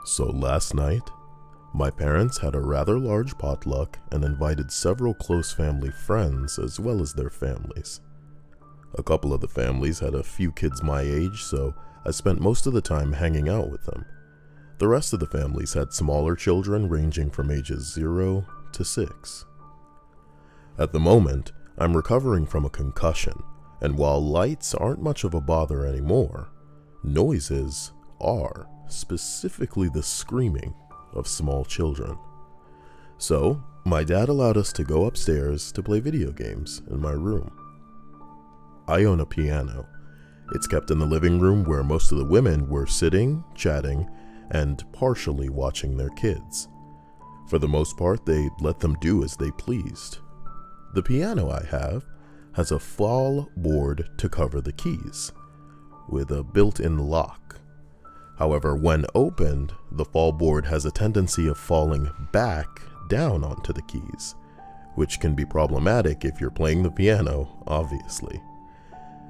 So last night, my parents had a rather large potluck and invited several close family friends as well as their families. A couple of the families had a few kids my age, so I spent most of the time hanging out with them. The rest of the families had smaller children ranging from ages 0 to 6. At the moment, I'm recovering from a concussion, and while lights aren't much of a bother anymore, noises are, specifically the screaming of small children. So, my dad allowed us to go upstairs to play video games in my room. I own a piano. It's kept in the living room where most of the women were sitting, chatting, and partially watching their kids. For the most part, they let them do as they pleased. The piano I have has a fall board to cover the keys, with a built-in lock. However, when opened, the fall board has a tendency of falling back down onto the keys, which can be problematic if you're playing the piano, obviously.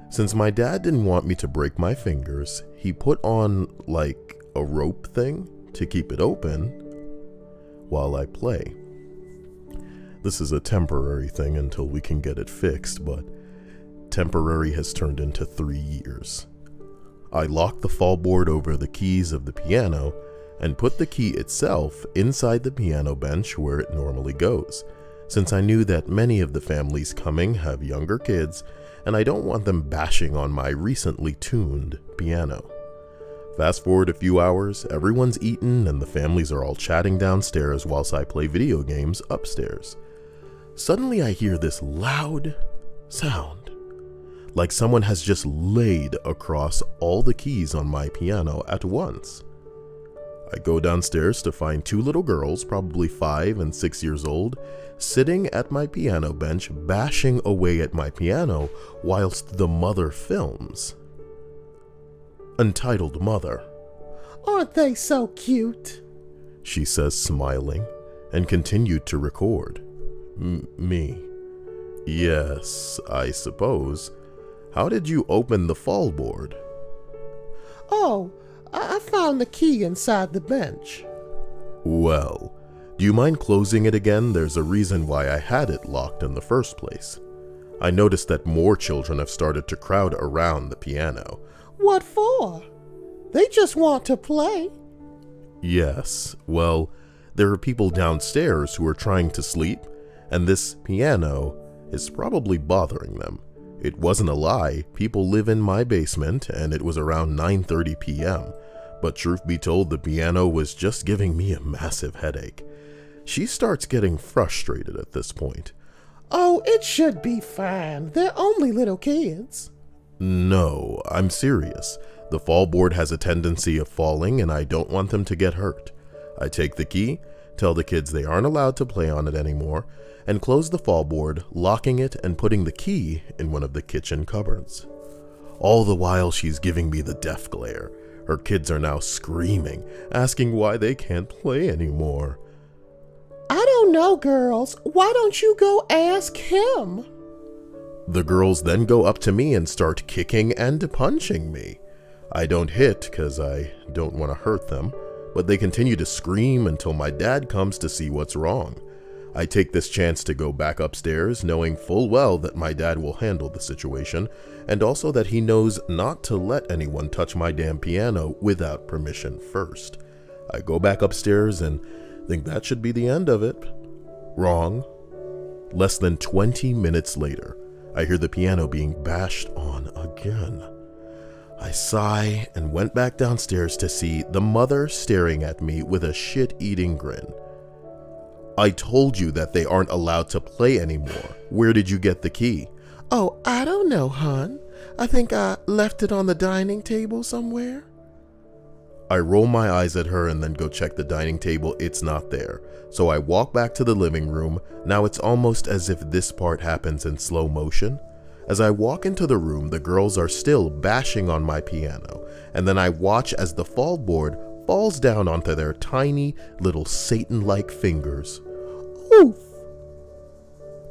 Since my dad didn't want me to break my fingers, he put on like a rope thing to keep it open while I play. This is a temporary thing until we can get it fixed, but temporary has turned into 3 years. I locked the fall board over the keys of the piano and put the key itself inside the piano bench where it normally goes, since I knew that many of the families coming have younger kids and I don't want them bashing on my recently tuned piano. Fast forward a few hours, everyone's eaten and the families are all chatting downstairs whilst I play video games upstairs. Suddenly I hear this loud sound, like someone has just laid across all the keys on my piano at once. I go downstairs to find 2 little girls, probably 5 and 6 years old, sitting at my piano bench bashing away at my piano whilst the mother films. Entitled Mother. "Aren't they so cute?" she says, smiling, and continued to record. Me. Yes, I suppose. How did you open the fall board? "Oh, I found the key inside the bench." Well, do you mind closing it again? There's a reason why I had it locked in the first place. I noticed that more children have started to crowd around the piano. "What for? They just want to play." Yes, well, there are people downstairs who are trying to sleep, and this piano is probably bothering them. It wasn't a lie, people live in my basement and it was around 9:30 p.m. But truth be told, the piano was just giving me a massive headache. She starts getting frustrated at this point. "Oh, it should be fine. They're only little kids." No, I'm serious. The fall board has a tendency of falling and I don't want them to get hurt. I take the key, tell the kids they aren't allowed to play on it anymore, and close the fall board, locking it and putting the key in one of the kitchen cupboards. All the while she's giving me the death glare. Her kids are now screaming, asking why they can't play anymore. "I don't know, girls. Why don't you go ask him?" The girls then go up to me and start kicking and punching me. I don't hit because I don't want to hurt them, but they continue to scream until my dad comes to see what's wrong. I take this chance to go back upstairs, knowing full well that my dad will handle the situation, and also that he knows not to let anyone touch my damn piano without permission first. I go back upstairs and think that should be the end of it. Wrong. Less than 20 minutes later, I hear the piano being bashed on again. I sigh and went back downstairs to see the mother staring at me with a shit-eating grin. "I told you that they aren't allowed to play anymore. Where did you get the key?" "Oh, I don't know, hon. I think I left it on the dining table somewhere." I roll my eyes at her and then go check the dining table. It's not there. So I walk back to the living room. Now it's almost as if this part happens in slow motion. As I walk into the room, the girls are still bashing on my piano, and then I watch as the fall board falls down onto their tiny little Satan-like fingers. "Oof!"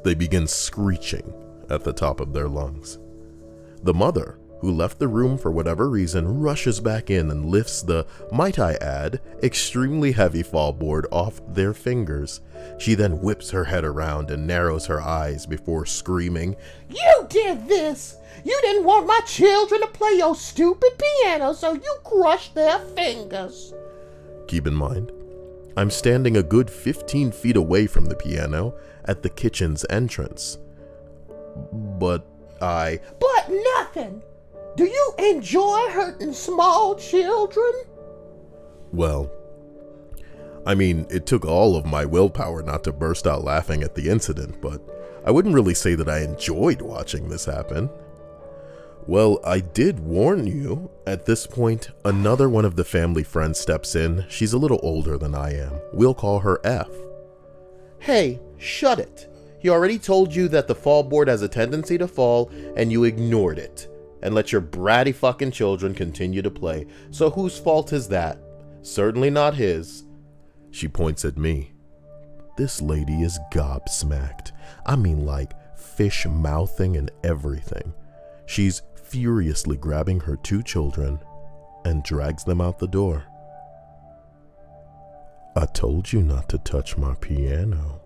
They begin screeching at the top of their lungs. The mother who left the room for whatever reason, rushes back in and lifts the, might I add, extremely heavy fall board off their fingers. She then whips her head around and narrows her eyes before screaming, "You did this! You didn't want my children to play your stupid piano, so you crushed their fingers." Keep in mind, I'm standing a good 15 feet away from the piano at the kitchen's entrance. But nothing! Do you enjoy hurting small children? Well, I mean, it took all of my willpower not to burst out laughing at the incident, but I wouldn't really say that I enjoyed watching this happen. Well, I did warn you. At this point, another one of the family friends steps in. She's a little older than I am. We'll call her F. "Hey, shut it. He already told you that the fall board has a tendency to fall, and you ignored it, and let your bratty fucking children continue to play. So whose fault is that? Certainly not his." She points at me. This lady is gobsmacked. I mean, like, fish mouthing and everything. She's furiously grabbing her 2 children and drags them out the door. "I told you not to touch my piano,"